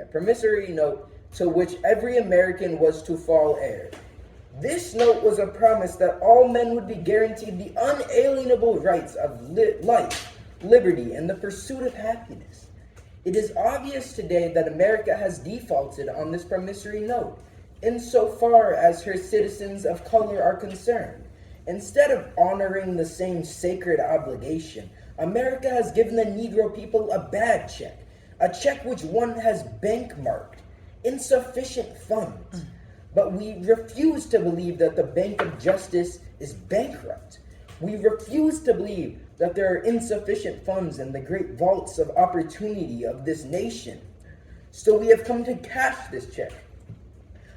promissory note to which every American was to fall heir. This note was a promise that all men would be guaranteed the unalienable rights of life, liberty, and the pursuit of happiness. It is obvious today that America has defaulted on this promissory note, insofar as her citizens of color are concerned. Instead of honoring the same sacred obligation, America has given the Negro people a bad check, a check which one has bank-marked, insufficient funds. But we refuse to believe that the Bank of Justice is bankrupt. We refuse to believe that there are insufficient funds in the great vaults of opportunity of this nation. So we have come to cash this check.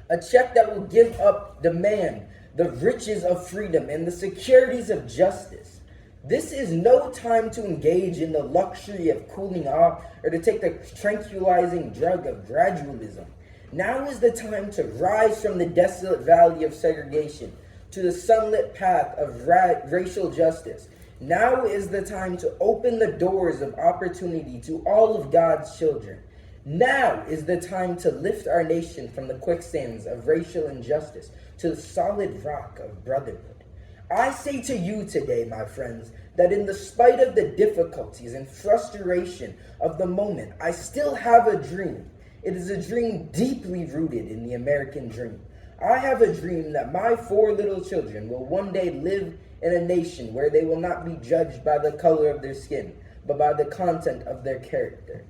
A check that will give up demand, the riches of freedom, and the securities of justice. This is no time to engage in the luxury of cooling off or to take the tranquilizing drug of gradualism. Now is the time to rise from the desolate valley of segregation to the sunlit path of racial justice. Now is the time to open the doors of opportunity to all of God's children. Now is the time to lift our nation from the quicksands of racial injustice to the solid rock of brotherhood. I say to you today, my friends, that in the spite of the difficulties and frustration of the moment, I still have a dream. It is a dream deeply rooted in the American dream. I have a dream that my 4 little children will one day live in a nation where they will not be judged by the color of their skin, but by the content of their character.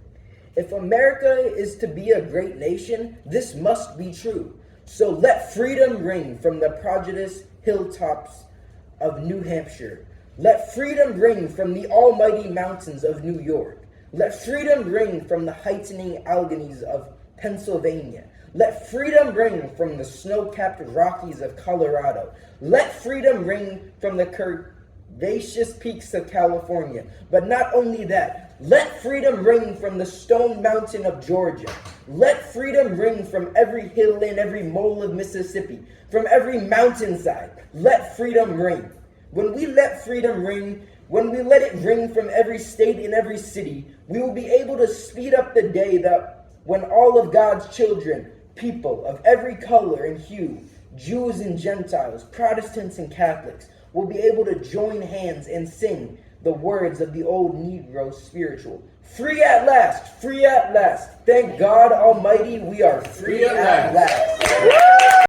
If America is to be a great nation, this must be true. So let freedom ring from the prodigious hilltops of New Hampshire. Let freedom ring from the almighty mountains of New York. Let freedom ring from the heightening Alleghenies of Pennsylvania. Let freedom ring from the snow-capped Rockies of Colorado. Let freedom ring from the curvaceous peaks of California. But not only that, let freedom ring from the Stone Mountain of Georgia. Let freedom ring from every hill and every mole of Mississippi, from every mountainside. Let freedom ring. When we let freedom ring, when we let it ring from every state and every city, we will be able to speed up the day that when all of God's children, people of every color and hue, Jews and Gentiles, Protestants and Catholics, will be able to join hands and sing the words of the old Negro spiritual. Free at last, free at last. Thank God Almighty, we are free at last.